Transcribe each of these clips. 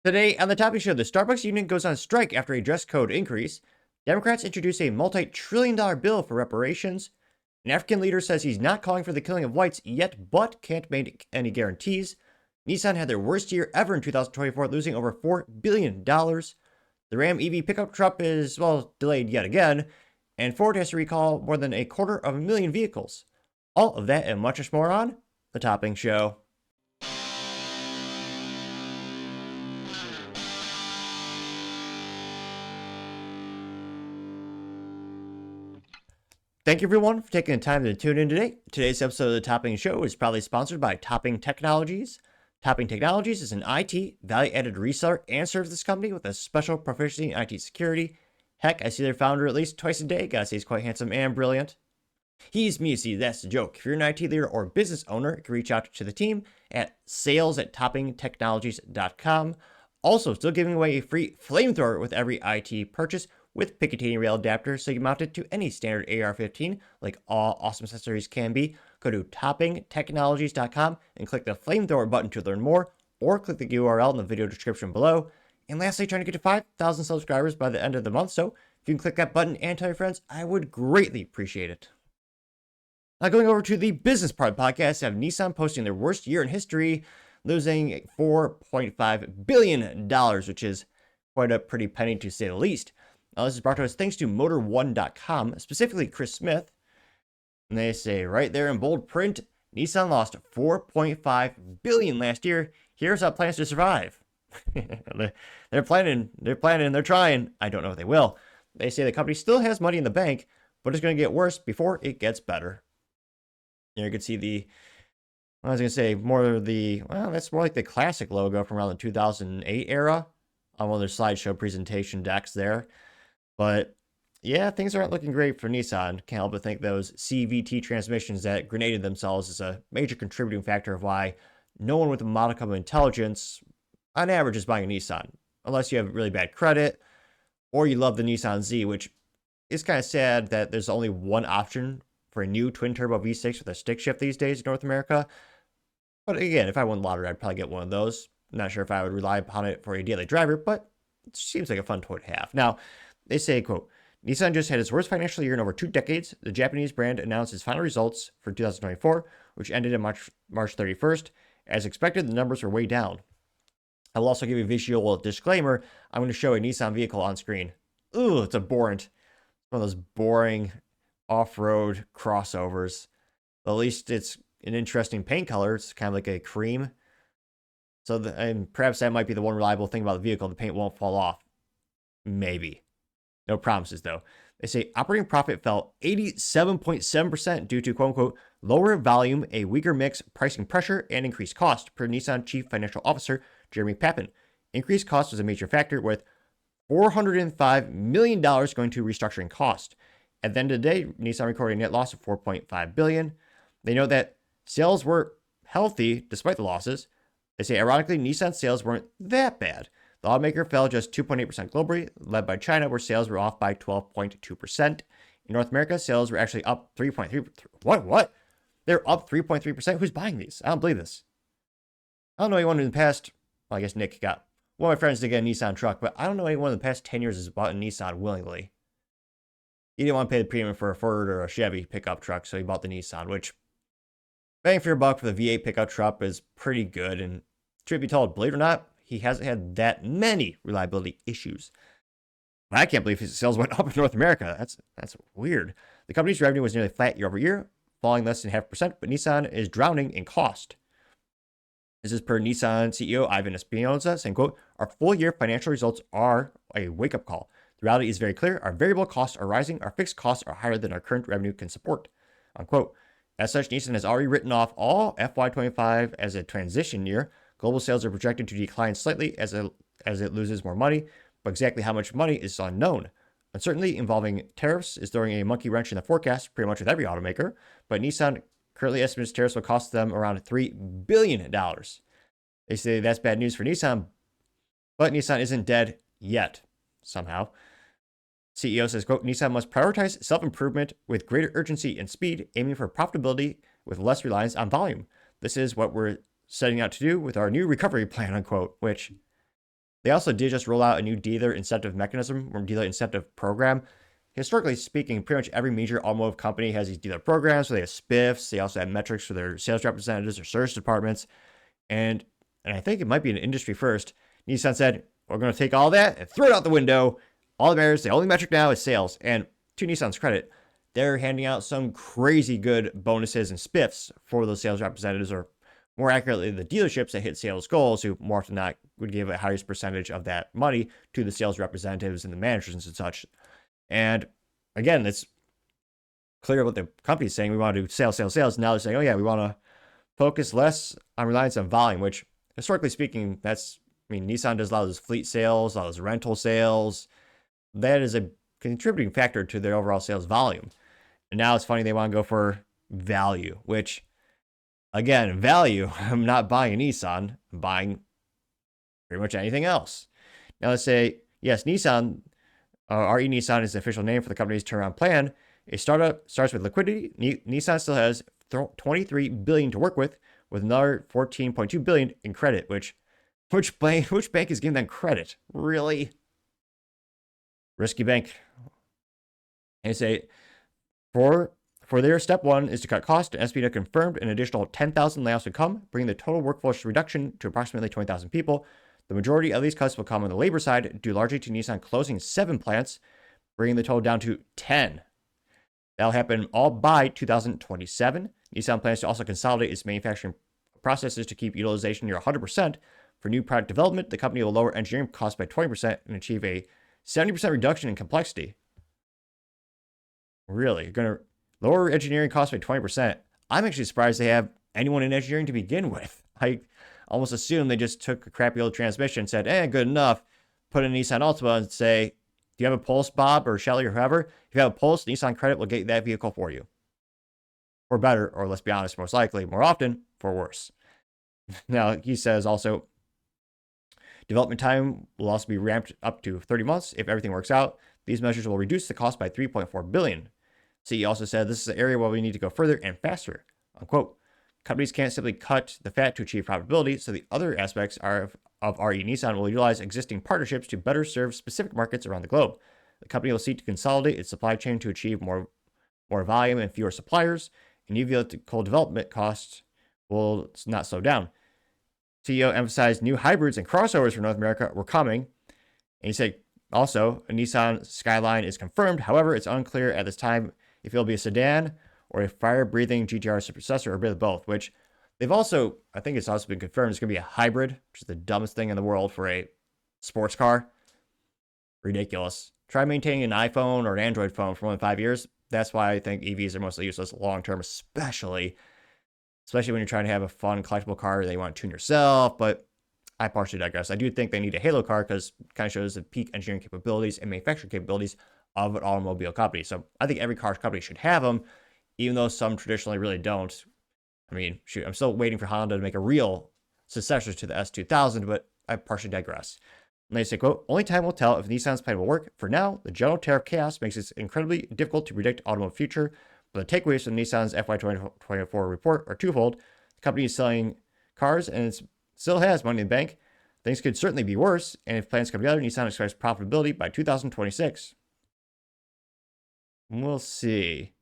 Today on the Topping Show, the Starbucks union goes on strike after a dress code increase. Democrats introduce a multi-trillion-dollar bill for reparations. An African leader says he's not calling for the killing of whites yet, but can't make any guarantees. Nissan had their worst year ever in 2024, losing over $4 billion. The Ram EV pickup truck is, delayed yet again. And Ford has to recall more than 250,000 vehicles. All of that and much more on the Topping Show. Thank you, everyone, for taking the time to tune in today. Today's episode of the Topping Show is proudly sponsored by Topping Technologies. Topping Technologies is an IT value-added reseller and services company with a special proficiency in IT security. Heck, I see their founder at least twice a day. Gotta say he's quite handsome and brilliant. He's me, see, that's the joke. If you're an IT leader or business owner, you can reach out to the team at sales@toppingtechnologies.com. Also, still giving away a free flamethrower with every IT purchase with Picatinny rail adapter, so you can mount it to any standard AR-15, like all awesome accessories can be. Go to toppingtechnologies.com and click the flamethrower button to learn more, or click the URL in the video description below. And lastly, trying to get to 5,000 subscribers by the end of the month, so if you can click that button and tell your friends, I would greatly appreciate it. Now going over to the business part of the podcast, I have Nissan posting their worst year in history, losing $4.5 billion, which is quite a pretty penny to say the least. Now, this is brought to us thanks to Motor1.com, specifically Chris Smith. And they say right there in bold print, Nissan lost $4.5 billion last year. Here's how it plans to survive. They're planning, they're trying. I don't know if they will. They say the company still has money in the bank, but it's going to get worse before it gets better. Here you can see that's more like the classic logo from around the 2008 era on one of their slideshow presentation decks there. But yeah, things aren't looking great for Nissan. Can't help but think those CVT transmissions that grenaded themselves is a major contributing factor of why no one with a modicum of intelligence, on average, is buying a Nissan. Unless you have really bad credit, or you love the Nissan Z, which is kind of sad that there's only one option for a new twin-turbo V6 with a stick shift these days in North America. But again, if I won the lottery, I'd probably get one of those. I'm not sure if I would rely upon it for a daily driver, but it seems like a fun toy to have. Now, they say, quote, Nissan just had its worst financial year in over 2 decades. The Japanese brand announced its final results for 2024, which ended on March 31st. As expected, the numbers were way down. I will also give you a visual disclaimer. I'm going to show a Nissan vehicle on screen. Ooh, it's one of those boring off-road crossovers. But at least it's an interesting paint color. It's kind of like a cream. And perhaps that might be the one reliable thing about the vehicle. The paint won't fall off. Maybe. No promises, though. They say operating profit fell 87.7% due to, quote-unquote, lower volume, a weaker mix, pricing pressure, and increased cost, per Nissan Chief Financial Officer Jeremy Papin. Increased cost was a major factor, with $405 million going to restructuring cost. At the end of the day, Nissan recorded a net loss of $4.5 billion. They note that sales were healthy despite the losses. They say, ironically, Nissan sales weren't that bad. The automaker fell just 2.8% globally, led by China, where sales were off by 12.2%. In North America, sales were actually up 3.3%. What? They're up 3.3%? Who's buying these? I don't believe this. I don't know anyone in the past, I guess Nick got one of my friends to get a Nissan truck, but I don't know anyone in the past 10 years has bought a Nissan willingly. He didn't want to pay the premium for a Ford or a Chevy pickup truck, so he bought the Nissan, which, bang for your buck for the V8 pickup truck is pretty good. And truth be told, believe it or not, he hasn't had that many reliability issues. I can't believe his sales went up in North America. That's weird. The company's revenue was nearly flat year over year, falling less than 0.5%, but Nissan is drowning in cost. This is per Nissan CEO Ivan Espinosa saying, quote, our full year financial results are a wake-up call. The reality is very clear. Our variable costs are rising. Our fixed costs are higher than our current revenue can support, unquote. As such, Nissan has already written off all FY25 as a transition year. Global sales are projected to decline slightly as it loses more money, but exactly how much money is unknown. Uncertainty involving tariffs is throwing a monkey wrench in the forecast, pretty much with every automaker, but Nissan currently estimates tariffs will cost them around $3 billion. They say that's bad news for Nissan, but Nissan isn't dead yet, somehow. CEO says, quote, Nissan must prioritize self-improvement with greater urgency and speed, aiming for profitability with less reliance on volume. This is what we're setting out to do with our new recovery plan, unquote, which They also did just roll out a new dealer incentive mechanism or dealer incentive program. Historically speaking, pretty much every major automotive company has these dealer programs. So they have spiffs. They also have metrics for their sales representatives or service departments. And I think it might be an industry first. Nissan said, we're going to take all that and throw it out the window. All that matters, the only metric now is sales. And to Nissan's credit, they're handing out some crazy good bonuses and spiffs for those sales representatives, or more accurately, the dealerships that hit sales goals, who more often than not would give a highest percentage of that money to the sales representatives and the managers and such. And again, it's clear what the company's saying. We want to do sales, sales, sales. Now they're saying, oh yeah, we want to focus less on reliance on volume, which historically speaking, Nissan does a lot of those fleet sales, a lot of those rental sales. That is a contributing factor to their overall sales volume. And now it's funny they want to go for value, which, again, value, I'm not buying a Nissan, I'm buying pretty much anything else. Now let's say, yes, Nissan, RE Nissan is the official name for the company's turnaround plan. A startup starts with liquidity. Nissan still has $23 billion to work with another $14.2 billion in credit, which bank is giving them credit? Really? Risky bank. And they say, for their step one is to cut costs. SBA confirmed an additional 10,000 layoffs to come, bringing the total workforce reduction to approximately 20,000 people. The majority of these cuts will come on the labor side, due largely to Nissan closing 7 plants, bringing the total down to 10. That'll happen all by 2027. Nissan plans to also consolidate its manufacturing processes to keep utilization near 100%. For new product development, the company will lower engineering costs by 20% and achieve a 70% reduction in complexity. Really? You're going to lower engineering costs by 20%? I'm actually surprised they have anyone in engineering to begin with. I almost assume they just took a crappy old transmission and said, good enough, put in Nissan Altima and say, do you have a Pulse, Bob or Shelly or whoever? If you have a Pulse, Nissan Credit will get that vehicle for you. For better, or let's be honest, most likely, more often, for worse. Now, he says also, development time will also be ramped up to 30 months if everything works out. These measures will reduce the cost by $3.4 billion. CE also said this is an area where we need to go further and faster, unquote. Companies can't simply cut the fat to achieve profitability, so the other aspects of RE Nissan will utilize existing partnerships to better serve specific markets around the globe. The company will seek to consolidate its supply chain to achieve more volume and fewer suppliers, and EV vehicle development costs will not slow down. CEO emphasized new hybrids and crossovers for North America were coming, and he said also a Nissan Skyline is confirmed. However, it's unclear at this time if it'll be a sedan or a fire-breathing GTR successor, or a bit of both, which they've also, I think it's also been confirmed, it's going to be a hybrid, which is the dumbest thing in the world for a sports car. Ridiculous. Try maintaining an iPhone or an Android phone for more than 5 years. That's why I think EVs are mostly useless long-term, especially when you're trying to have a fun, collectible car that you want to tune yourself, but I partially digress. I do think they need a Halo car because it kind of shows the peak engineering capabilities and manufacturing capabilities of an automobile company. So I think every car company should have them, even though some traditionally really don't. I'm still waiting for Honda to make a real successor to the S2000, but I partially digress. And they say, quote, only time will tell if Nissan's plan will work. For now, the general tariff chaos makes it incredibly difficult to predict automotive future. But the takeaways from Nissan's FY 2024 report are twofold. The company is selling cars and it still has money in the bank. Things could certainly be worse, and if plans come together, Nissan expects profitability by 2026. We'll see.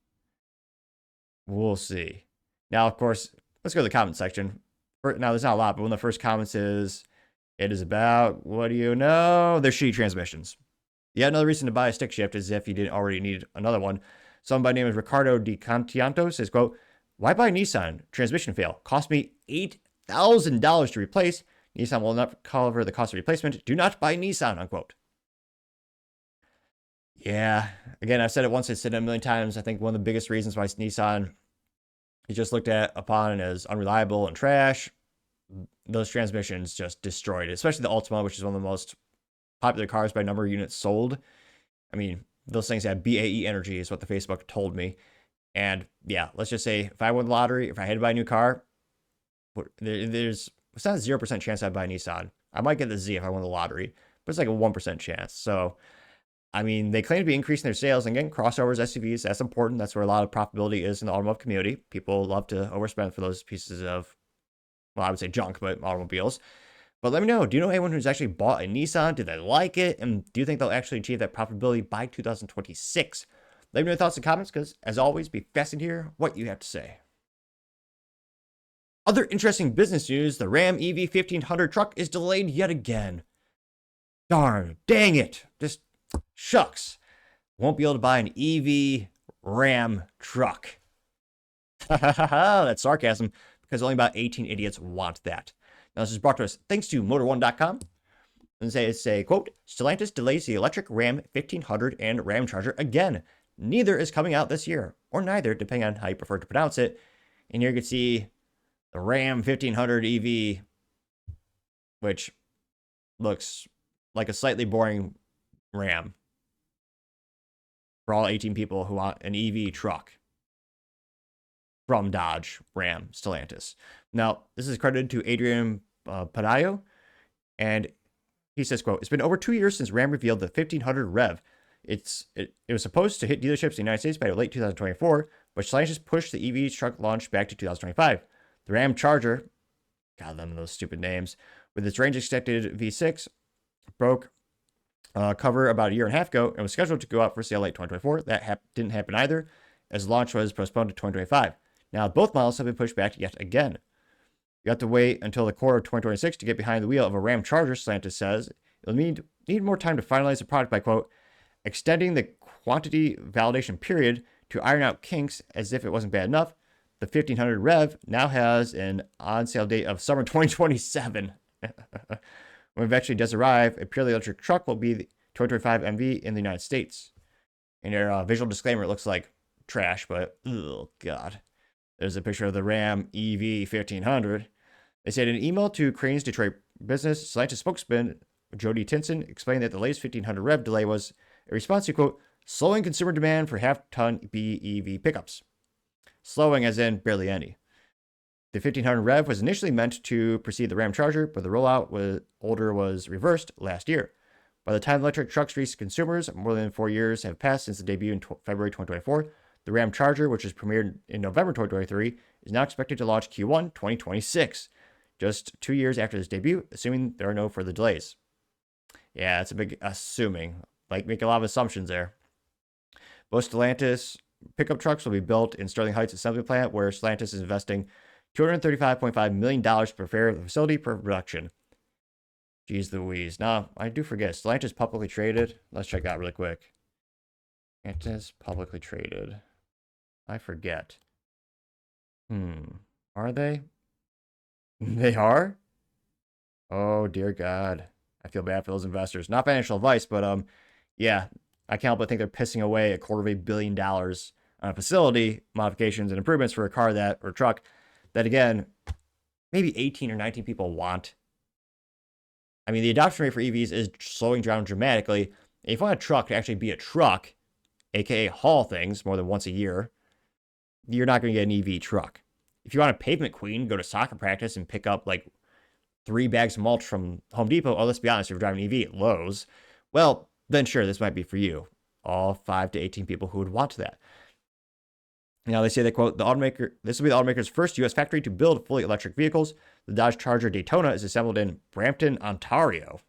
Now, of course, let's go to the comment section. Now, there's not a lot, but one of the first comments is, it is about, what do you know? They're shitty transmissions. Yet another reason to buy a stick shift is if you didn't already need another one. Someone by the name of Ricardo Di Cantianto says, quote, why buy Nissan? Transmission fail. Cost me $8,000 to replace. Nissan will not cover the cost of replacement. Do not buy Nissan, unquote. Yeah, again, I've said it once, I've said it a million times. I think one of the biggest reasons why Nissan is just looked upon as unreliable and trash, those transmissions just destroyed it, especially the Altima, which is one of the most popular cars by number of units sold. Those things have BAE energy is what the Facebook told me. And yeah, let's just say if I won the lottery, if I had to buy a new car, it's not a 0% chance I'd buy a Nissan. I might get the Z if I won the lottery, but it's like a 1% chance. So, they claim to be increasing their sales. And again, crossovers, SUVs, that's important. That's where a lot of profitability is in the automotive community. People love to overspend for those pieces of, well, I would say junk, but automobiles. But let me know, do you know anyone who's actually bought a Nissan? Do they like it? And do you think they'll actually achieve that profitability by 2026? Let me know your thoughts in the comments, because as always, be fascinated to hear what you have to say. Other interesting business news, the Ram EV 1500 truck is delayed yet again. Darn, dang it. Just shucks. Won't be able to buy an EV Ram truck. That's sarcasm, because only about 18 idiots want that. Now, this is brought to us thanks to Motor1.com. And say, quote, Stellantis delays the electric Ram 1500 and Ram Charger again. Neither is coming out this year, or neither, depending on how you prefer to pronounce it. And here you can see the Ram 1500 EV, which looks like a slightly boring Ram for all 18 people who want an EV truck from Dodge, Ram, Stellantis. Now, this is credited to Adrian Padayo, and he says, quote, it's been over 2 years since Ram revealed the 1500 Rev. It was supposed to hit dealerships in the United States by late 2024, but Stellantis pushed the EV truck launch back to 2025. The Ram Charger, God, them those stupid names, with its range extended V6, broke cover about a year and a half ago and was scheduled to go out for sale late 2024. That didn't happen either, as launch was postponed to 2025. Now, both models have been pushed back yet again. You have to wait until the quarter of 2026 to get behind the wheel of a Ram Charger, Stellantis says. It'll need more time to finalize the product by, quote, extending the quantity validation period to iron out kinks as if it wasn't bad enough. The 1500 Rev now has an on-sale date of summer 2027. When it eventually does arrive, a purely electric truck will be the 2025 MV in the United States. In their visual disclaimer, it looks like trash, but oh god. There's a picture of the Ram EV 1500. They said in an email to Crane's Detroit business, Stellantis spokesman Jody Tinson explained that the latest 1500 Rev delay was a response to, quote, slowing consumer demand for half-ton BEV pickups. Slowing as in barely any. The 1500 Rev was initially meant to precede the Ram Charger, but the rollout order was reversed last year. By the time electric trucks reach consumers, more than 4 years have passed since the debut in February 2024. The Ram Charger, which was premiered in November 2023, is now expected to launch Q1 2026, just 2 years after this debut, assuming there are no further delays. Yeah, it's a big assuming. Like, make a lot of assumptions there. Both Stellantis pickup trucks will be built in Sterling Heights Assembly Plant, where Stellantis is investing $235.5 million to prepare the facility for production. Jeez Louise. Now, I do forget, Stellantis publicly traded. Let's check that really quick. Stellantis publicly traded. I forget. Are they? They are? Oh, dear God. I feel bad for those investors. Not financial advice, but yeah, I can't help but think they're pissing away $250 million on a facility, modifications and improvements for a car or truck that, again, maybe 18 or 19 people want. I mean, the adoption rate for EVs is slowing down dramatically. If you want a truck to actually be a truck, aka haul things more than once a year, you're not going to get an EV truck. If you want a pavement queen, go to soccer practice and pick up like 3 bags of mulch from Home Depot. Oh, let's be honest, if you're driving an EV at Lowe's, well, then sure, this might be for you. All 5 to 18 people who would want that. Now, they say that, quote, this will be the automaker's first U.S. factory to build fully electric vehicles. The Dodge Charger Daytona is assembled in Brampton, Ontario.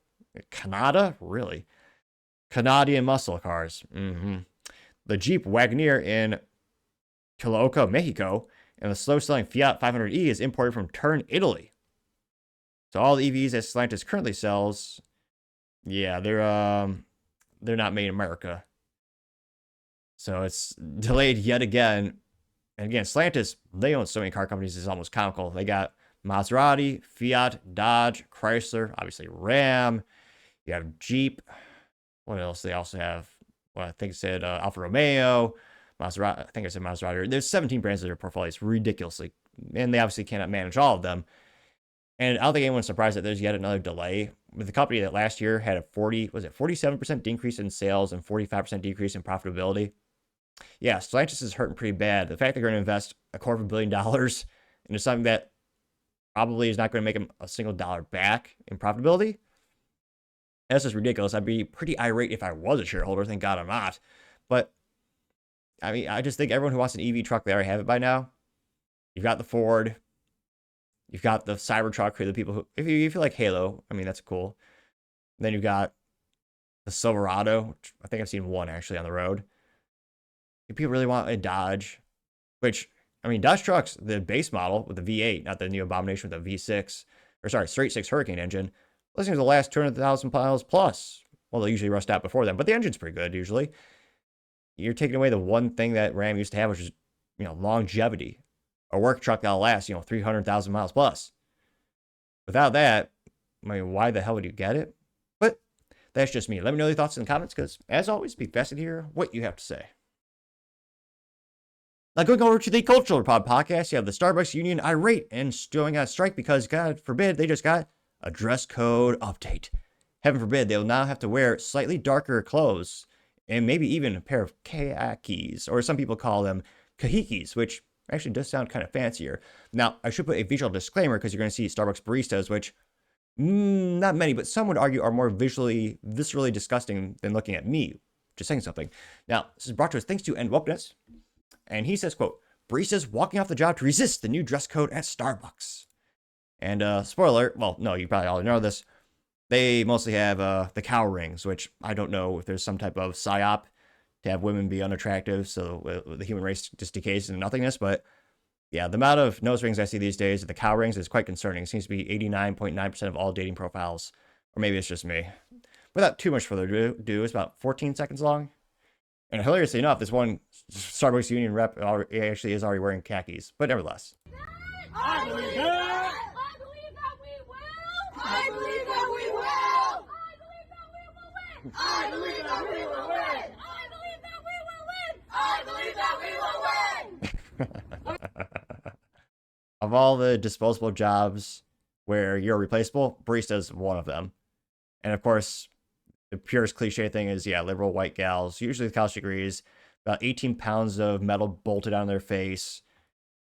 Canada? Really? Canadian muscle cars. The Jeep Wagoneer in Toluca, Mexico, and the slow-selling Fiat 500e is imported from Turin, Italy. So all the EVs that Stellantis currently sells, yeah, they're not made in America. So it's delayed yet again. And again, Stellantis, they own so many car companies, it's almost comical. They got Maserati, Fiat, Dodge, Chrysler, obviously Ram. You have Jeep. What else? They also have, well, I think it said Alfa Romeo, Maserati. I think I said Maserati. There's 17 brands in their portfolio. It's ridiculously, and they obviously cannot manage all of them. And I don't think anyone's surprised that there's yet another delay with the company that last year had a 47% decrease in sales and 45% decrease in profitability. Yeah, Stellantis is hurting pretty bad. The fact they're going to invest $250 million into something that probably is not going to make them a single dollar back in profitability, that's just ridiculous. I'd be pretty irate if I was a shareholder. Thank God I'm not. But, I mean, I just think everyone who wants an EV truck, they already have it by now. You've got the Ford. You've got the Cybertruck for the people who, if you like Halo, I mean, that's cool. Then you've got the Silverado, which I think I've seen one actually on the road. If people really want a Dodge, which, I mean, Dodge trucks, the base model with the V8, not the new abomination with the V6, or sorry, straight six Hurricane engine, those things will last 200,000 miles plus. Well, they usually rust out before then, but the engine's pretty good usually. You're taking away the one thing that Ram used to have, which is, longevity. A work truck that'll last, 300,000 miles plus. Without that, I mean, why the hell would you get it? But that's just me. Let me know your thoughts in the comments, because as always, be fascinated to hear what you have to say. Now, going over to the Cultural Pod podcast, you have the Starbucks union irate and going on strike because, God forbid, they just got a dress code update. Heaven forbid, they'll now have to wear slightly darker clothes and maybe even a pair of khakis, or some people call them kahikis, which actually does sound kind of fancier. Now, I should put a visual disclaimer because you're going to see Starbucks baristas, which not many, but some would argue are more viscerally disgusting than looking at me. Just saying something. Now, this is brought to us thanks to End Wokeness. And he says, quote, baristas walking off the job to resist the new dress code at Starbucks. And spoiler, well, no, you probably already know this. They mostly have the cow rings, which I don't know if there's some type of psyop to have women be unattractive, so the human race just decays into nothingness. But yeah, the amount of nose rings I see these days, the cow rings, is quite concerning. It seems to be 89.9% of all dating profiles. Or maybe it's just me. Without too much further ado, it's about 14 seconds long. And hilariously enough, this one Starbucks union rep actually is already wearing khakis. But nevertheless. I believe that! I believe that we will! I believe that we will! I believe that we will win! I believe that we will win! I believe that we will win! I believe that we will win! Of all the disposable jobs where you're replaceable, barista is one of them. And of course, the purest cliche thing is, yeah, liberal white gals, usually with college degrees, about 18 pounds of metal bolted on their face,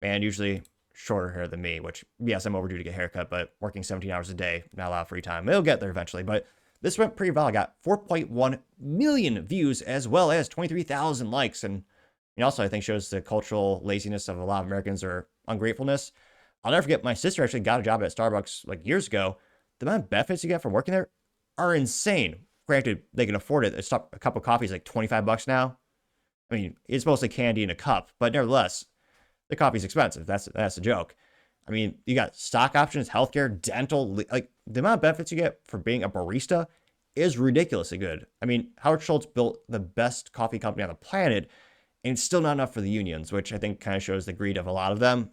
and usually shorter hair than me, which, yes, I'm overdue to get a haircut, but working 17 hours a day, not a lot of free time. It'll get there eventually, but this went pretty well. I got 4.1 million views as well as 23,000 likes, and also I think shows the cultural laziness of a lot of Americans or ungratefulness. I'll never forget, my sister actually got a job at Starbucks like years ago. The amount of benefits you get from working there are insane. Granted, they can afford it. A cup of coffee is like $25 now. I mean, it's mostly candy in a cup, but nevertheless, the coffee's expensive. That's a joke. I mean, you got stock options, healthcare, dental. Like, the amount of benefits you get for being a barista is ridiculously good. I mean, Howard Schultz built the best coffee company on the planet, and it's still not enough for the unions, which I think kind of shows the greed of a lot of them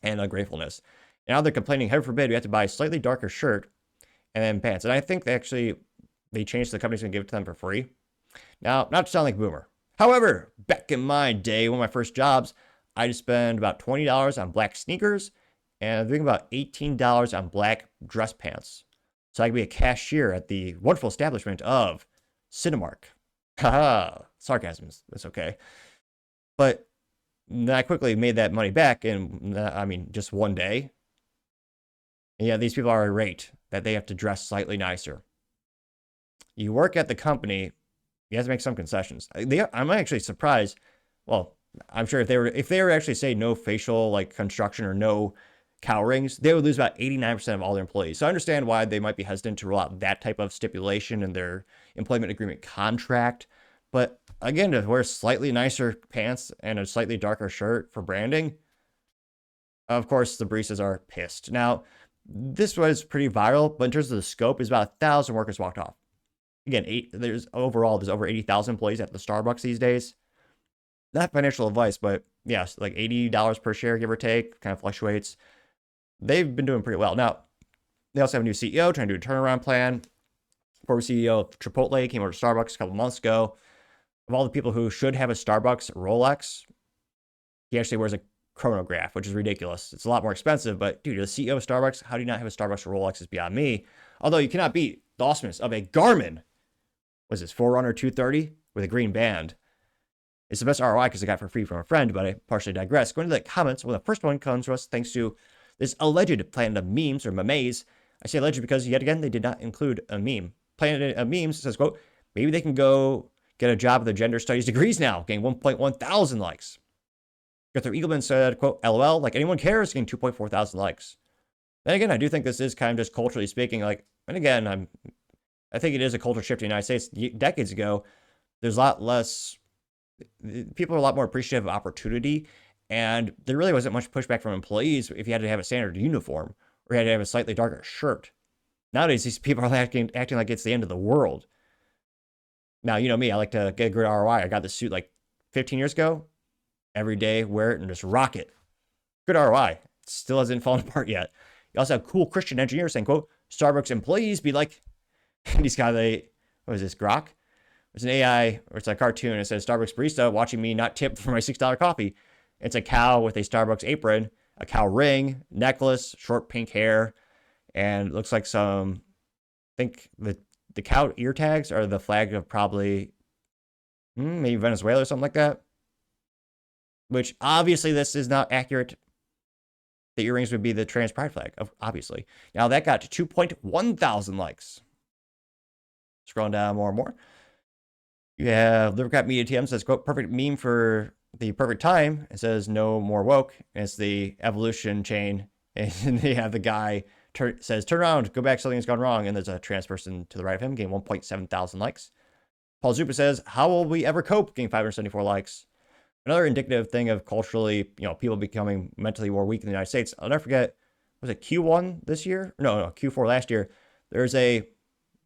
and ungratefulness. And now they're complaining, heaven forbid, we have to buy a slightly darker shirt and then pants. And I think they changed, the company's going to give it to them for free. Now, not to sound like a boomer. However, back in my day, one of my first jobs, I just spent about $20 on black sneakers and I think about $18 on black dress pants. So I could be a cashier at the wonderful establishment of Cinemark. Haha, sarcasm, that's okay. But I quickly made that money back in, just one day. And yeah, these people are irate that they have to dress slightly nicer. You work at the company, you have to make some concessions. I'm actually surprised. Well, I'm sure if they were actually say no facial like construction or no cow rings, they would lose about 89% of all their employees. So I understand why they might be hesitant to roll out that type of stipulation in their employment agreement contract. But again, to wear slightly nicer pants and a slightly darker shirt for branding, of course, the baristas are pissed. Now, this was pretty viral, but in terms of the scope, is about 1,000 workers walked off. Again, there's over 80,000 employees at the Starbucks these days. Not financial advice, but yes, like $80 per share, give or take, kind of fluctuates. They've been doing pretty well. Now, they also have a new CEO trying to do a turnaround plan. Former CEO of Chipotle came over to Starbucks a couple months ago. Of all the people who should have a Starbucks Rolex, he actually wears a chronograph, which is ridiculous. It's a lot more expensive, but dude, the CEO of Starbucks, how do you not have a Starbucks Rolex is beyond me. Although you cannot beat the awesomeness of a Garmin. Was this Forerunner 230 with a green band? It's the best ROI because I got it for free from a friend, but I partially digress. Going to the comments, well, the first one comes to us thanks to this alleged Planet of Memes or memes. I say alleged because yet again, they did not include a meme. Planet of Memes says, quote, maybe they can go get a job with their gender studies degrees now, getting 1.1 thousand likes. Gunther Eagleman said, quote, LOL, like anyone cares, getting 2.4 thousand likes. And again, I do think this is kind of just culturally speaking, like, and again, I think it is a culture shift in the United States. Decades ago, there's a lot less, people are a lot more appreciative of opportunity, and there really wasn't much pushback from employees if you had to have a standard uniform or you had to have a slightly darker shirt. Nowadays, these people are acting like it's the end of the world. Now, you know me, I like to get a good ROI. I got this suit like 15 years ago. Every day, wear it and just rock it. Good ROI. It still hasn't fallen apart yet. You also have cool Christian engineers saying, quote, Starbucks employees be like, he's got what is this, Grok? It's an AI, or it's a cartoon. It says Starbucks barista watching me not tip for my $6 coffee. It's a cow with a Starbucks apron, a cow ring, necklace, short pink hair, and looks like some, I think the cow ear tags are the flag of probably maybe Venezuela or something like that. Which obviously this is not accurate. The earrings would be the trans pride flag, obviously. Now that got to 2.1 thousand likes. Scrolling down more and more. You have Livercat Media TM says, quote, perfect meme for the perfect time. It says no more woke. And it's the evolution chain. And they have the guy says, turn around, go back, something has gone wrong. And there's a trans person to the right of him getting 1.7 thousand likes. Paul Zupa says, how will we ever cope? Getting 574 likes. Another indicative thing of culturally, people becoming mentally more weak in the United States. I'll never forget, was it Q1 this year? No, Q4 last year. There's a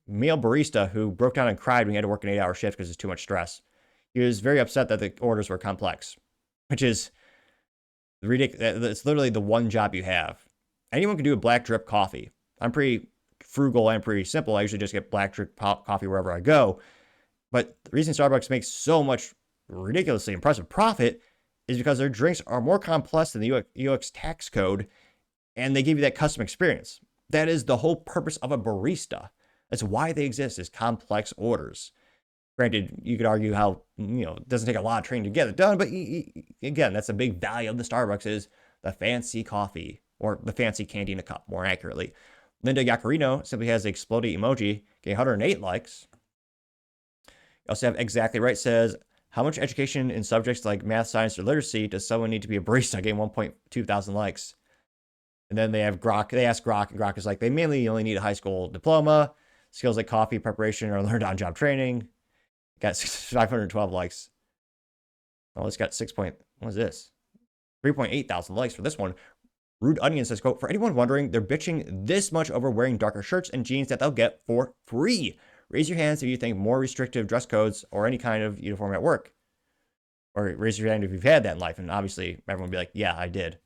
male barista who broke down and cried when he had to work an 8-hour shift because it's too much stress. He was very upset that the orders were complex, which is ridiculous. It's literally the one job you have. Anyone can do a black drip coffee. I'm pretty frugal and pretty simple. I usually just get black drip coffee wherever I go. But the reason Starbucks makes so much ridiculously impressive profit is because their drinks are more complex than the UX tax code, and they give you that custom experience. That is the whole purpose of a barista. That's why they exist, is complex orders. Granted, you could argue how, it doesn't take a lot of training to get it done, but again, that's a big value of the Starbucks is the fancy coffee, or the fancy cantina cup, more accurately. Linda Yacarino simply has the exploding emoji, getting 108 likes. You also have Exactly Right says, how much education in subjects like math, science, or literacy does someone need to be a barista? Getting 1.2 thousand likes. And then they have Grok. They ask Grok, and Grok is like, they mainly only need a high school diploma. Skills like coffee preparation or learned on-job training. Got 512 likes. Oh, it's got what is this? 3.8 thousand likes for this one. Rude Onion says, quote, for anyone wondering, they're bitching this much over wearing darker shirts and jeans that they'll get for free. Raise your hands if you think more restrictive dress codes or any kind of uniform at work. Or raise your hand if you've had that in life. And obviously, everyone will be like, yeah, I did.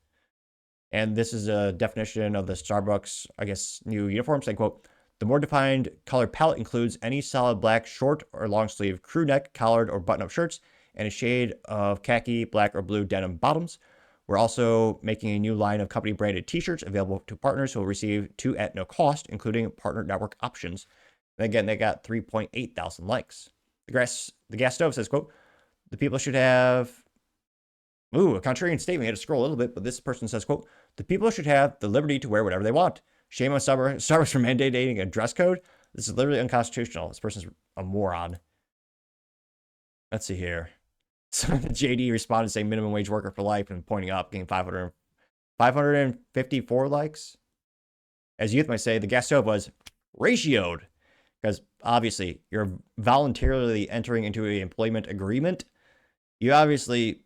And this is a definition of the Starbucks, I guess, new uniform saying, quote, the more defined color palette includes any solid black short or long sleeve crew neck, collared, or button-up shirts, and a shade of khaki, black, or blue denim bottoms. We're also making a new line of company-branded t-shirts available to partners who will receive 2 at no cost, including partner network options. And again, they got 3.8 thousand likes. The gas stove says, quote, the people should have, a contrarian statement. I had to scroll a little bit, but this person says, quote, the people should have the liberty to wear whatever they want. Shame on Starbucks for mandating a dress code. This is literally unconstitutional. This person's a moron. Let's see here. So the JD responded saying minimum wage worker for life and pointing up, getting 554 likes. As youth might say, the gas stove was ratioed. Because obviously, you're voluntarily entering into an employment agreement. You obviously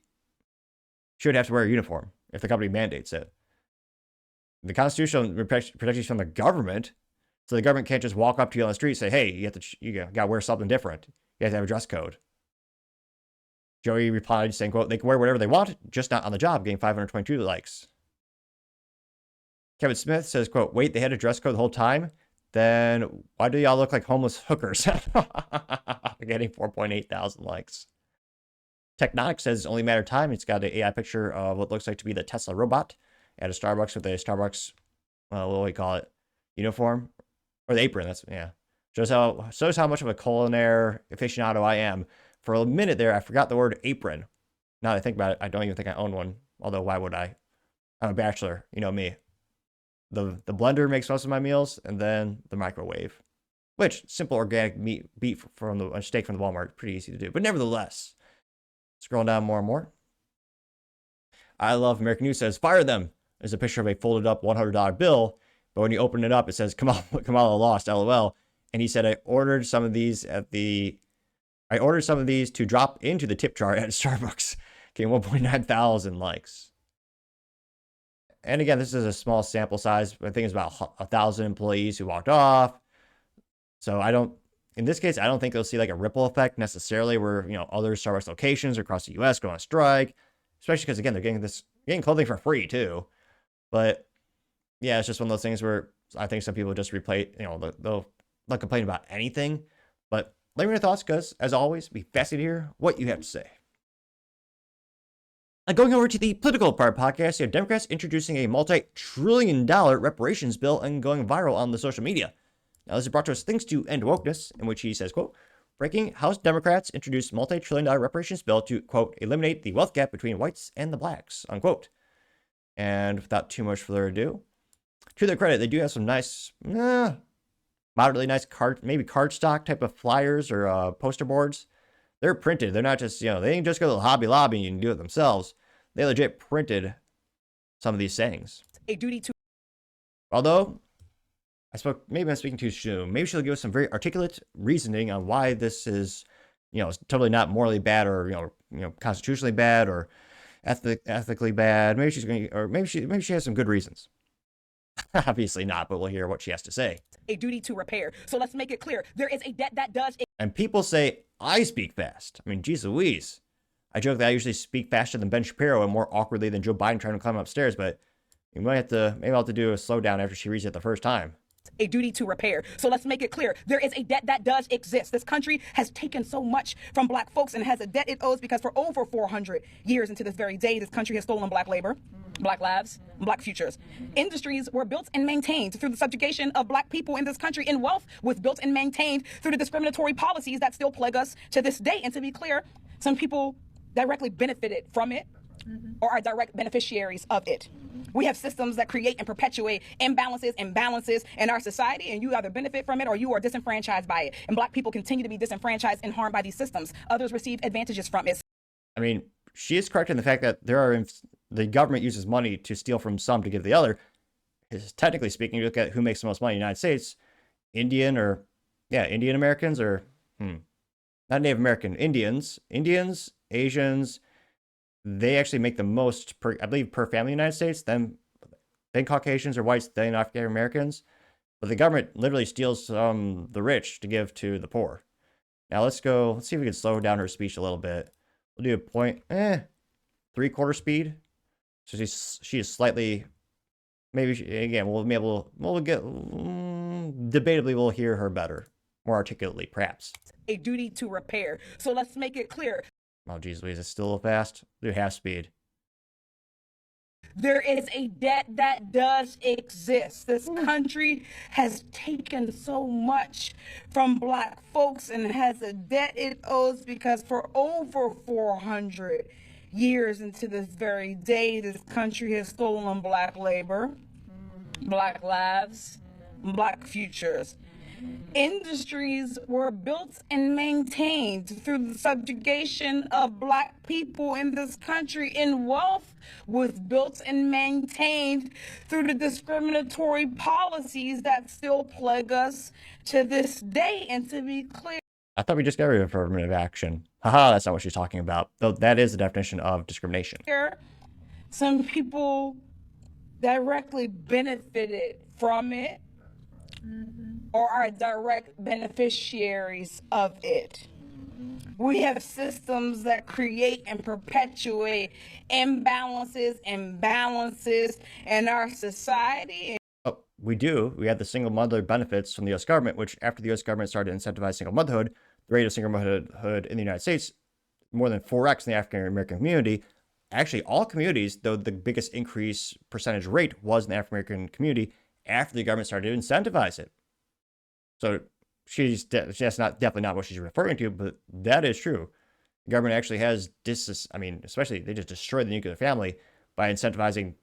should have to wear a uniform if the company mandates it. The Constitution protects you from the government, so the government can't just walk up to you on the street and say, hey, you got to wear something different. You have to have a dress code. Joey replied saying, quote, they can wear whatever they want, just not on the job, getting 522 likes. Kevin Smith says, quote, wait, they had a dress code the whole time? Then why do y'all look like homeless hookers? Getting 4.8 thousand likes. Technonic says it's only a matter of time. It's got an AI picture of what looks like to be the Tesla robot at a Starbucks with a Starbucks, what do we call it? Uniform? Or the apron, Shows how much of a culinary aficionado I am. For a minute there, I forgot the word apron. Now that I think about it, I don't even think I own one. Although, why would I? I'm a bachelor, you know me. The blender makes most of my meals, and then the microwave. Which, simple organic beef from a steak from the Walmart, pretty easy to do. But nevertheless, scrolling down more and more. I Love American News says, fire them. There's a picture of a folded up $100 bill But when you open it up, it says Kamala lost, LOL. And he said, I ordered some of these to drop into the tip jar at Starbucks. Getting 1.9 thousand likes. And again, this is a small sample size. I think it's about 1,000 employees who walked off. So in this case, I don't think they'll see like a ripple effect necessarily where, other Starbucks locations across the US go on strike, especially because again, they're getting clothing for free too. But yeah, it's just one of those things where I think some people just replay, they'll complain about anything. But let me know your thoughts, because as always, be fascinated to hear what you have to say. Going over to the political part podcast, you have Democrats introducing a multi-trillion-dollar reparations bill and going viral on the social media. Now, this is brought to us thanks to End Wokeness, in which he says, quote, breaking House Democrats introduced multi-trillion-dollar reparations bill to, quote, eliminate the wealth gap between whites and the blacks, unquote. And without too much further ado, to their credit, they do have some nice, moderately nice cardstock type of flyers or poster boards. They're printed. They're not just, they didn't just go to the Hobby Lobby and you can do it themselves. They legit printed some of these sayings. A duty to. Although, maybe I'm speaking too soon. Maybe she'll give us some very articulate reasoning on why this is, totally not morally bad or, constitutionally bad or ethically bad. Maybe she's going to, or maybe she has some good reasons. Obviously not, but we'll hear what she has to say. A duty to repair. So let's make it clear. There is a debt that does. And people say I speak fast. I mean, geez Louise. I joke that I usually speak faster than Ben Shapiro and more awkwardly than Joe Biden trying to climb upstairs, but maybe I'll have to do a slowdown after she reads it the first time. A duty to repair. So let's make it clear. There is a debt that does exist. This country has taken so much from black folks and has a debt it owes because for over 400 years into this very day, this country has stolen black labor, black lives, black futures. Industries were built and maintained through the subjugation of black people in this country, and wealth was built and maintained through the discriminatory policies that still plague us to this day. And to be clear, some people directly benefited from it or are direct beneficiaries of it. We have systems that create and perpetuate imbalances and balances in our society, and you either benefit from it or you are disenfranchised by it. And black people continue to be disenfranchised and harmed by these systems. Others receive advantages from it. I mean, she is correct in the fact that the government uses money to steal from some to give the other. Technically speaking, you look at who makes the most money in the United States, Indian Americans or, not Native American, Indians, Asians, they actually make the most, per family in the United States, then Caucasians or whites, then African Americans. But the government literally steals from the rich to give to the poor. Now let's see if we can slow down her speech a little bit. We'll do a point, 3/4 speed. So she is slightly, debatably we'll hear her better, more articulately, perhaps. A duty to repair. So let's make it clear. Oh, geez Louise, it's still a little fast. Do half speed. There is a debt that does exist. This country has taken so much from black folks and has a debt it owes because for over 400 years into this very day, this country has stolen black labor, black lives, black futures. Industries were built and maintained through the subjugation of black people in this country, and wealth was built and maintained through the discriminatory policies that still plague us to this day. And to be clear, I thought we just got rid of affirmative action. Haha, that's not what she's talking about. Though that is the definition of discrimination. Some people directly benefited from it or are direct beneficiaries of it. We have systems that create and perpetuate imbalances and balances in our society. Oh, we do. We had the single mother benefits from the U.S. government, which after the U.S. government started to incentivize single motherhood, the rate of single motherhood in the United States more than 4x in the African American community. Actually, all communities, though the biggest increase percentage rate was in the African American community after the government started to incentivize it. So that's definitely not what she's referring to, but that is true. The government actually has especially they just destroyed the nuclear family by incentivizing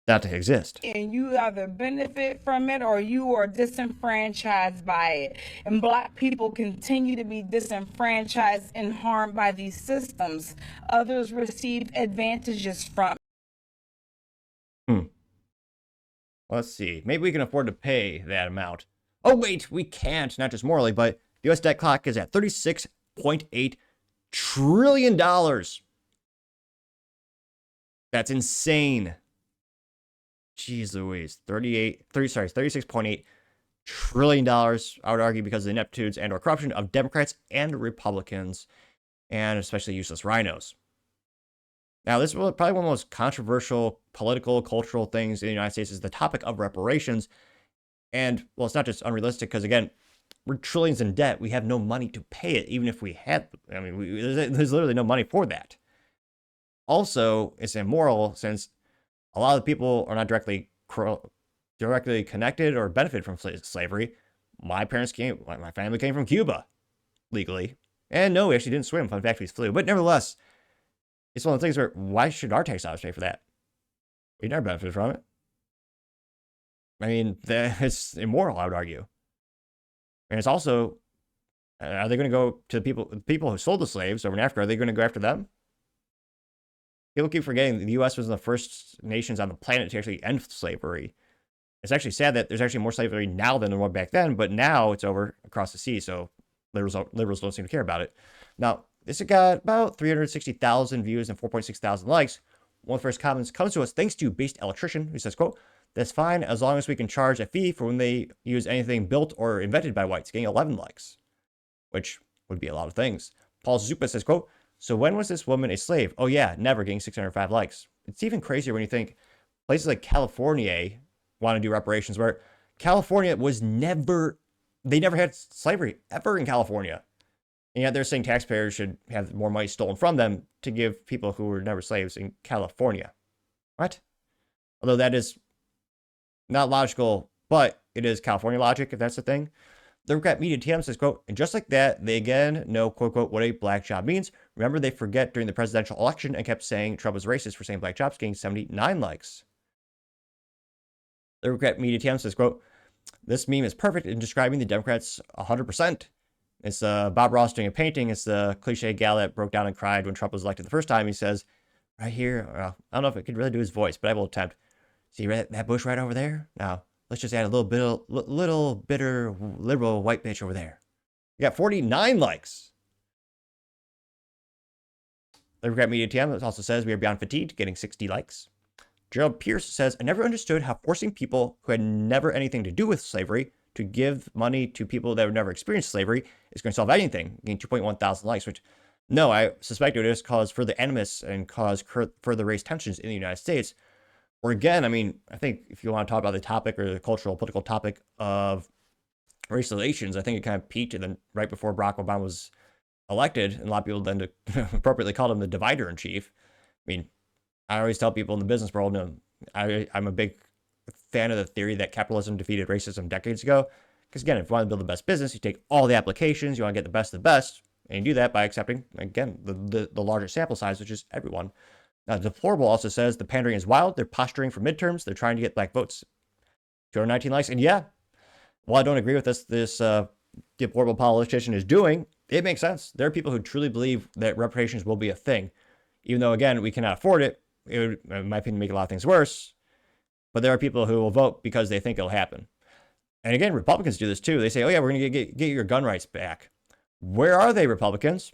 that to exist. And you either benefit from it or you are disenfranchised by it. And black people continue to be disenfranchised and harmed by these systems. Others receive advantages from Let's see. Maybe we can afford to pay that amount. Oh, wait, we can't. Not just morally, but the U.S. debt clock is at $36.8 trillion. That's insane. Jeez Louise. 36.8 trillion dollars, I would argue, because of the ineptitudes and or corruption of Democrats and Republicans, and especially useless rhinos. Now, this is probably one of the most controversial political, cultural things in the United States is the topic of reparations. And, well, it's not just unrealistic because, again, we're trillions in debt. We have no money to pay it, even if we had. I mean, there's literally no money for that. Also, it's immoral since a lot of the people are not directly connected or benefit from slavery. My family came from Cuba legally. And no, we actually didn't swim. Fun fact, we flew. But nevertheless, it's one of the things where why should our tax dollars pay for that? We never benefited from it. I mean, it's immoral, I would argue. And it's also, are they going to go to the people who sold the slaves over in Africa? Are they going to go after them? People keep forgetting the U.S. was one of the first nations on the planet to actually end slavery. It's actually sad that there's actually more slavery now than there was back then, but now it's over across the sea, so liberals don't seem to care about it. Now, this has got about 360,000 views and 4.6 thousand likes. One of the first comments comes to us thanks to Based Electrician, who says, quote, "That's fine as long as we can charge a fee for when they use anything built or invented by whites," getting 11 likes, which would be a lot of things. Paul Zupa says, quote, "So when was this woman a slave? Oh yeah, never," getting 605 likes. It's even crazier when you think places like California want to do reparations, where California was they never had slavery ever in California. And yet they're saying taxpayers should have more money stolen from them to give people who were never slaves in California. What? Although that is not logical, but it is California logic, if that's the thing. The Democrat Media TM says, quote, "And just like that, they again know, quote, quote, what a black job means. Remember, they forget during the presidential election and kept saying Trump was racist for saying black jobs," getting 79 likes. The Democrat Media TM says, quote, "This meme is perfect in describing the Democrats 100%. It's Bob Ross doing a painting. It's the cliche gal that broke down and cried when Trump was elected the first time. He says, right here, I don't know if it could really do his voice, but I will attempt. See that bush right over there? Now, let's just add a little bitter liberal white bitch over there." You got 49 likes. The Democrat Media TM also says, "We are beyond fatigued," getting 60 likes. Gerald Pierce says, "I never understood how forcing people who had never anything to do with slavery to give money to people that have never experienced slavery is going to solve anything," getting 2.1 thousand likes, which, no, I suspect it is cause further animus and cause further race tensions in the United States. Or again, I mean, I think if you want to talk about the topic or the cultural, political topic of race relations, I think it kind of peaked and then right before Barack Obama was elected, and a lot of people then appropriately called him the divider in chief. I mean, I always tell people in the business world, I'm a big fan of the theory that capitalism defeated racism decades ago. Because again, if you want to build the best business, you take all the applications, you want to get the best of the best, and you do that by accepting, again, the larger sample size, which is everyone. Now, Deplorable also says the pandering is wild. They're posturing for midterms. They're trying to get black votes. 219 likes. And yeah, while I don't agree with this deplorable politician is doing, it makes sense. There are people who truly believe that reparations will be a thing. Even though, again, we cannot afford it. It would, in my opinion, make a lot of things worse. But there are people who will vote because they think it'll happen. And again, Republicans do this too. They say, oh yeah, we're going to get your gun rights back. Where are they, Republicans?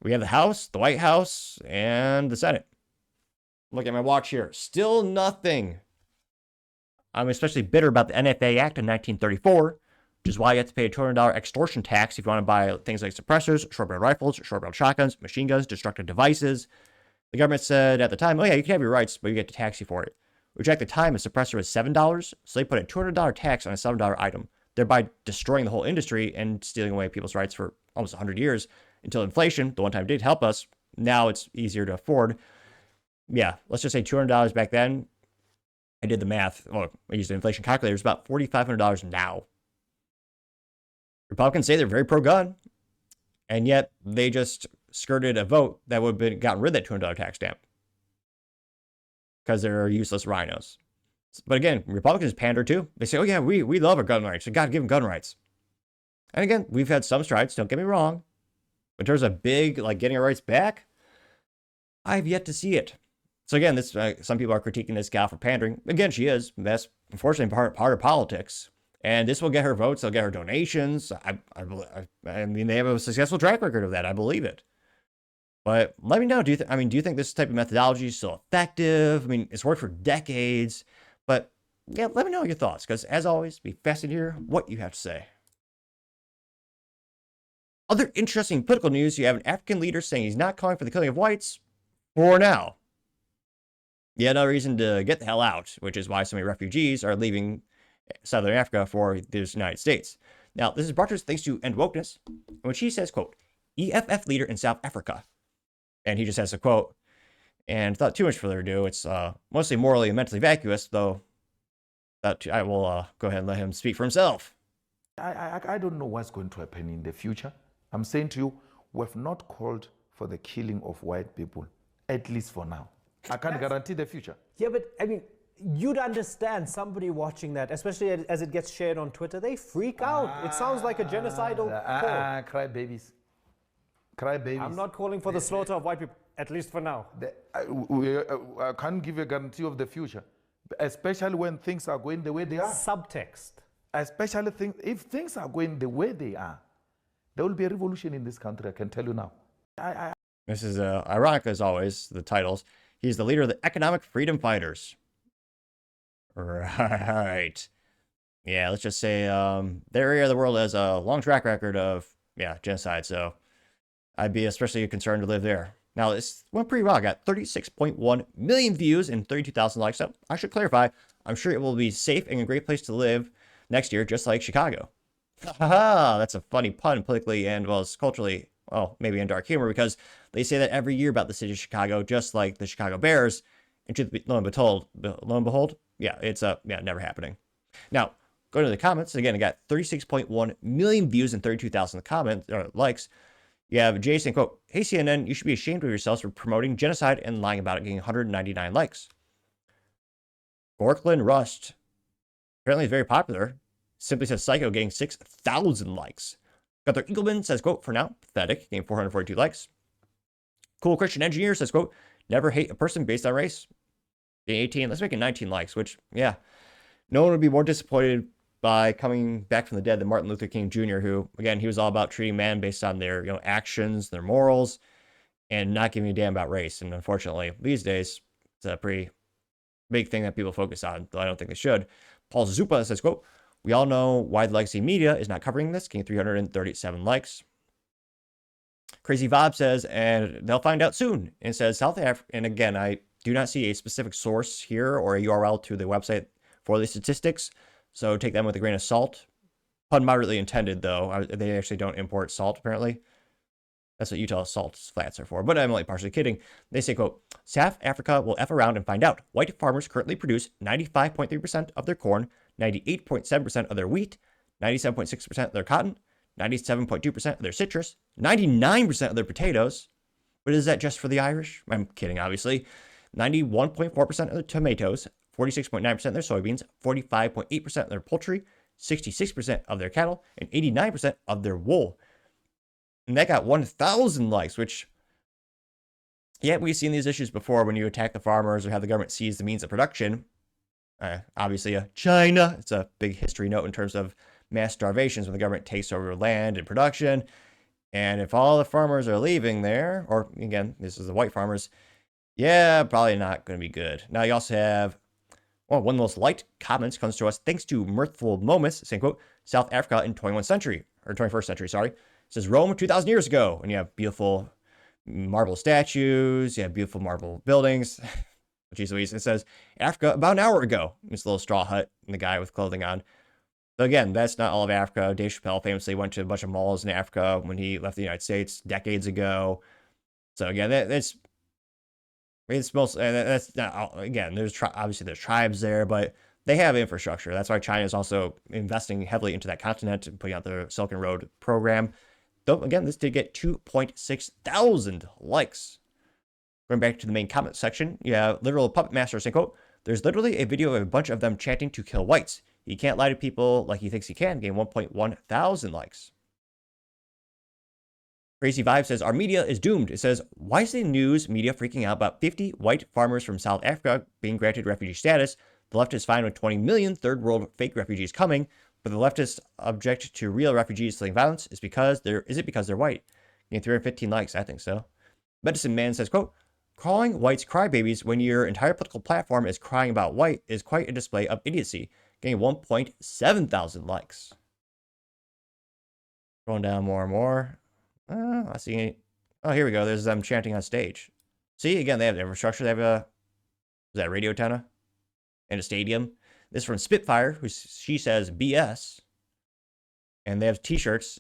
We have the House, the White House, and the Senate. Look at my watch here. Still nothing. I'm especially bitter about the NFA Act of 1934, which is why you have to pay a $200 extortion tax if you want to buy things like suppressors, short-barrel rifles, short-barrel shotguns, machine guns, destructive devices. The government said at the time, oh yeah, you can have your rights, but you get to tax you for it. Which at the time, a suppressor was $7, so they put a $200 tax on a $7 item, thereby destroying the whole industry and stealing away people's rights for almost 100 years. Until inflation, the one time did help us, now it's easier to afford. Yeah, let's just say $200 back then. I did the math. Well, I used the inflation calculator. It's about $4,500 now. Republicans say they're very pro-gun, and yet they just skirted a vote that would have gotten rid of that $200 tax stamp because they're useless rhinos. But again, Republicans pander too. They say, oh yeah, we love our gun rights. We got to give them gun rights. And again, we've had some strides, don't get me wrong. But in terms of big, like getting our rights back, I've yet to see it. So again, this some people are critiquing this gal for pandering. Again, she is. That's unfortunately part of politics. And this will get her votes. They'll get her donations. I mean, they have a successful track record of that. I believe it. But let me know. Do you think this type of methodology is still effective? I mean, it's worked for decades. But yeah, let me know your thoughts. Because as always, be fascinated to hear what you have to say. Other interesting political news: you have an African leader saying he's not calling for the killing of whites for now. Yet another reason to get the hell out, which is why so many refugees are leaving Southern Africa for the United States. Now, this is brought to us thanks to End Wokeness, in which he says, quote, EFF leader in South Africa. And he just has a quote, and without too much further ado, it's mostly morally and mentally vacuous, though I will go ahead and let him speak for himself. I don't know what's going to happen in the future. I'm saying to you, we have not called for the killing of white people, at least for now. I can't guarantee the future. Yeah, but I mean, you'd understand somebody watching that, especially as it gets shared on Twitter, they freak out. It sounds like a genocidal call. Cry babies. Cry babies. I'm not calling for the slaughter of white people, at least for now. I can't give a guarantee of the future, especially when things are going the way they are. Subtext. Especially if things are going the way they are, there will be a revolution in this country, I can tell you now. This is ironic as always, the titles. He's the leader of the Economic Freedom Fighters. Right. Yeah, let's just say their area of the world has a long track record of, genocide. So I'd be especially concerned to live there. Now, this went pretty well. I got 36.1 million views and 32,000 likes. So I should clarify, I'm sure it will be safe and a great place to live next year, just like Chicago. Haha, that's a funny pun politically and, well, it's culturally, well, maybe in dark humor, because they say that every year about the city of Chicago, just like the Chicago Bears. And lo and behold, yeah, it's never happening. Now, going to the comments, again, I got 36.1 million views and 32,000 likes. You have Jay saying, quote, hey, CNN, you should be ashamed of yourselves for promoting genocide and lying about it, getting 199 likes. Gorkland Rust, apparently very popular, simply says psycho, getting 6,000 likes. Gunther Eagleman says, quote, for now, pathetic, getting 442 likes. Cool Christian Engineer says, quote, never hate a person based on race. Getting 18, let's make it 19 likes, which, yeah, no one would be more disappointed by coming back from the dead than Martin Luther King Jr., who, again, he was all about treating man based on their, actions, their morals, and not giving a damn about race. And unfortunately, these days, it's a pretty big thing that people focus on, though I don't think they should. Paul Zupa says, quote, we all know why the legacy media is not covering this, getting 337 likes. Crazy Vob says, and they'll find out soon. And it says South Africa, and again, I do not see a specific source here or a URL to the website for the statistics, so take them with a grain of salt. Pun moderately intended, though. They actually don't import salt, apparently. That's what Utah salt flats are for, but I'm only partially kidding. They say, quote, South Africa will F around and find out. White farmers currently produce 95.3% of their corn, 98.7% of their wheat, 97.6% of their cotton, 97.2% of their citrus, 99% of their potatoes. But is that just for the Irish? I'm kidding, obviously. 91.4% of their tomatoes, 46.9% of their soybeans, 45.8% of their poultry, 66% of their cattle, and 89% of their wool. And that got 1,000 likes, which, yeah, we've seen these issues before when you attack the farmers or have the government seize the means of production. Obviously, China, it's a big history note in terms of mass starvations when the government takes over land and production. And if all the farmers are leaving there, or again, this is the white farmers, yeah, probably not going to be good. Now, you also have, one of the most liked comments comes to us thanks to Mirthful Moments, saying, quote, South Africa in 21st century, sorry. It says Rome 2,000 years ago, and you have beautiful marble statues, you have beautiful marble buildings. Jeez Louise, it says Africa about an hour ago. This little straw hut and the guy with clothing on. So again, that's not all of Africa. Dave Chappelle famously went to a bunch of malls in Africa when he left the United States decades ago. So again, it's most, and that's not, again, obviously there's tribes there, but they have infrastructure. That's why China is also investing heavily into that continent and putting out the Silk Road program. Though again, this did get 2.6 thousand likes. Going back to the main comment section, you have literal puppet master saying, quote, there's literally a video of a bunch of them chanting to kill whites. He can't lie to people like he thinks he can, getting 1.1 thousand likes. Crazy Vibe says, our media is doomed. It says, why is the news media freaking out about 50 white farmers from South Africa being granted refugee status? The left is fine with 20 million third world fake refugees coming, but the leftists object to real refugees fleeing violence. Is it because they're white? You get 315 likes. I think so. Medicine Man says, quote, calling whites crybabies when your entire political platform is crying about white is quite a display of idiocy, getting 1.7 thousand likes. Going down more and more. I see. Oh, here we go. There's them chanting on stage. See, again, they have infrastructure. They have a radio antenna and a stadium. This is from Spitfire, she says BS. And they have t-shirts.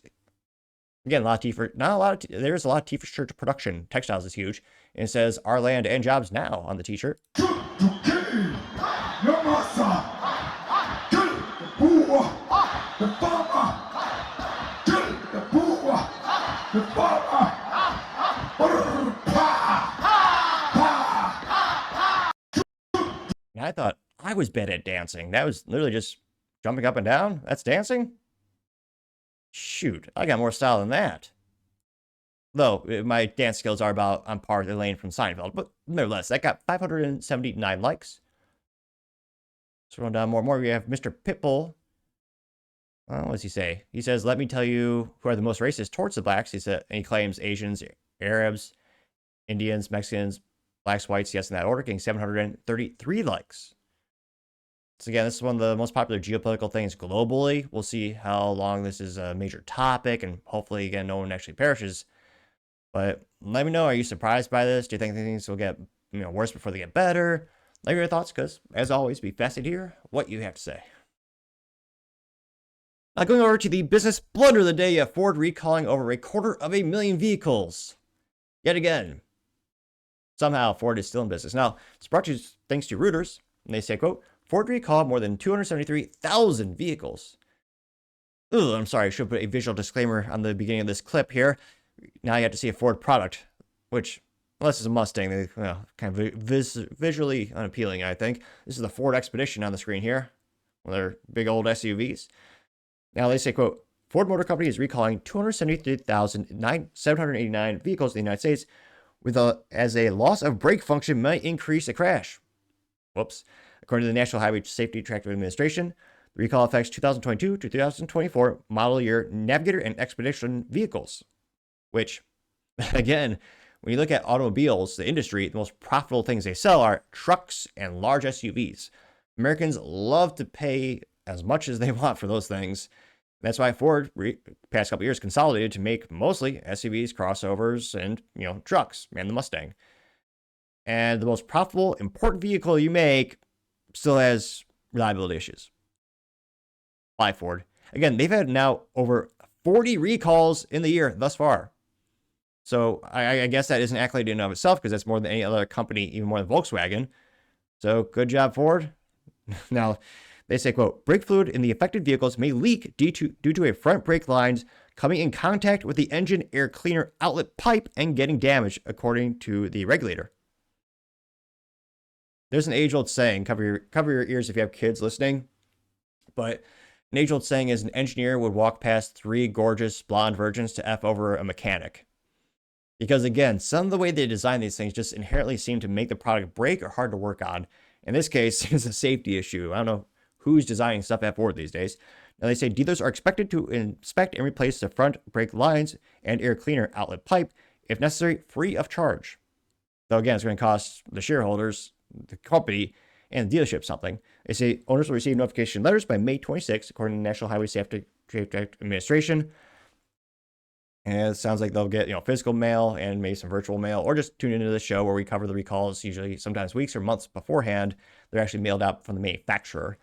Again, a lot of t-shirt. Not a lot of. There's a lot of t-shirt production. Textiles is huge. And it says our land and jobs now on the t-shirt. And I thought I was bad at dancing. That was literally just jumping up and down. That's dancing? Shoot, I got more style than that. Though my dance skills are about on par with Elaine from Seinfeld, but nevertheless, that got 579 likes. Scrolling down more and more, we have Mr. Pitbull. What does he say? He says, let me tell you who are the most racist towards the blacks. And he claims Asians, Arabs, Indians, Mexicans, blacks, whites, yes, in that order, getting 733 likes. So again, this is one of the most popular geopolitical things globally. We'll see how long this is a major topic, and hopefully, again, no one actually perishes. But let me know, are you surprised by this? Do you think things will get worse before they get better? Let me know your thoughts, because, as always, be fascinated to hear what you have to say. Now, going over to the business blunder of the day, you have Ford recalling over 250,000 vehicles. Yet again, somehow Ford is still in business. Now, it's brought to you thanks to Reuters, and they say, quote, Ford recalled more than 273,000 vehicles. Ooh, I'm sorry, I should put a visual disclaimer on the beginning of this clip here. Now you have to see a Ford product, which, unless it's a Mustang, they kind of visually unappealing, I think. This is the Ford Expedition on the screen here, one of their big old SUVs. Now they say, quote, Ford Motor Company is recalling 273,789 vehicles in the United States as a loss of brake function might increase a crash. Whoops. According to the National Highway Safety Traffic Administration, the recall affects 2022 to 2024 model year Navigator and Expedition vehicles, which, again, when you look at automobiles, the industry, the most profitable things they sell are trucks and large SUVs. Americans love to pay as much as they want for those things. That's why Ford, past couple years, consolidated to make mostly SUVs, crossovers, and, trucks, and the Mustang. And the most profitable, important vehicle you make still has reliability issues. Why, Ford? Again, they've had now over 40 recalls in the year thus far. So I guess that isn't accolade in and of itself, because that's more than any other company, even more than Volkswagen. So good job, Ford. Now, they say, quote, brake fluid in the affected vehicles may leak due to a front brake lines coming in contact with the engine air cleaner outlet pipe and getting damaged, according to the regulator. There's an age-old saying, cover your ears if you have kids listening, but an age-old saying is an engineer would walk past 3 gorgeous blonde virgins to F over a mechanic. Because again, some of the way they design these things just inherently seem to make the product break or hard to work on. In this case, it's a safety issue. I don't know who's designing stuff at Ford these days. Now they say dealers are expected to inspect and replace the front brake lines and air cleaner outlet pipe, if necessary, free of charge. Though again, it's going to cost the shareholders, the company, and the dealership something. They say owners will receive notification letters by May 26, according to the National Highway Safety Administration. And it sounds like they'll get, physical mail and maybe some virtual mail, or just tune into the show where we cover the recalls, usually sometimes weeks or months beforehand. They're actually mailed out from the manufacturer.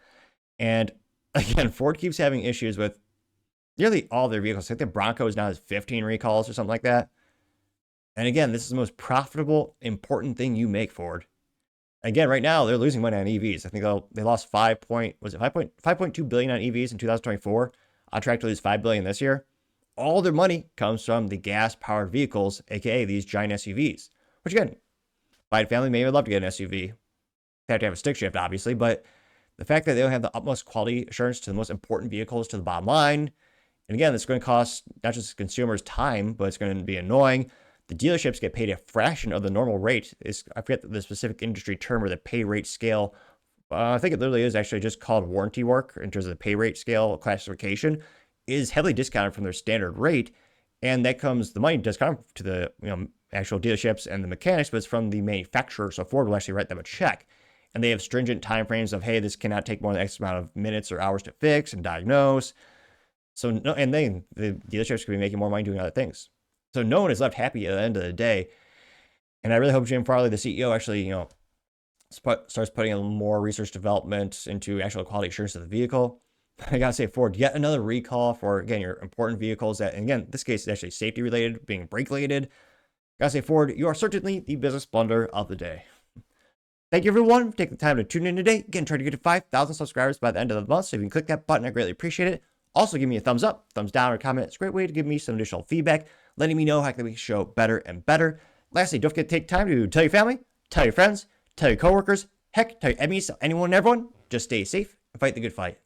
And again, Ford keeps having issues with nearly all their vehicles. I think the Bronco is now has 15 recalls or something like that. And again, this is the most profitable, important thing you make, Ford. Again, right now, they're losing money on EVs. I think they lost 5.2 billion on EVs in 2024, on track to lose $5 billion this year. All their money comes from the gas-powered vehicles, aka these giant SUVs. Which again, my family may would love to get an SUV. They have to have a stick shift, obviously, but the fact that they don't have the utmost quality assurance to the most important vehicles to the bottom line, And again, it's going to cost not just consumers time, but it's going to be annoying. The dealerships get paid a fraction of the normal rate. I forget the specific industry term or the pay rate scale. I think it literally is actually just called warranty work in terms of the pay rate scale classification, is heavily discounted from their standard rate. And that comes, the money does come to the actual dealerships and the mechanics, but it's from the manufacturer. So Ford will actually write them a check. And they have stringent timeframes of, hey, this cannot take more than X amount of minutes or hours to fix and diagnose. So no, and then the dealerships could be making more money doing other things. So no one is left happy at the end of the day. And I really hope Jim Farley, the CEO, actually, starts putting in more research development into actual quality assurance of the vehicle. I gotta say, Ford, yet another recall for, again, your important vehicles that, and again, this case is actually safety related, being brake related. Gotta say, Ford, you are certainly the business blunder of the day. Thank you, everyone, for taking the time to tune in today. Again, trying to get to 5,000 subscribers by the end of the month. So if you can click that button, I greatly appreciate it. Also, give me a thumbs up, thumbs down, or comment. It's a great way to give me some additional feedback, letting me know how I can make the show better and better. Lastly, don't forget to take time to tell your family, tell your friends, tell your coworkers, heck, tell your enemies, anyone and everyone. Just stay safe and fight the good fight.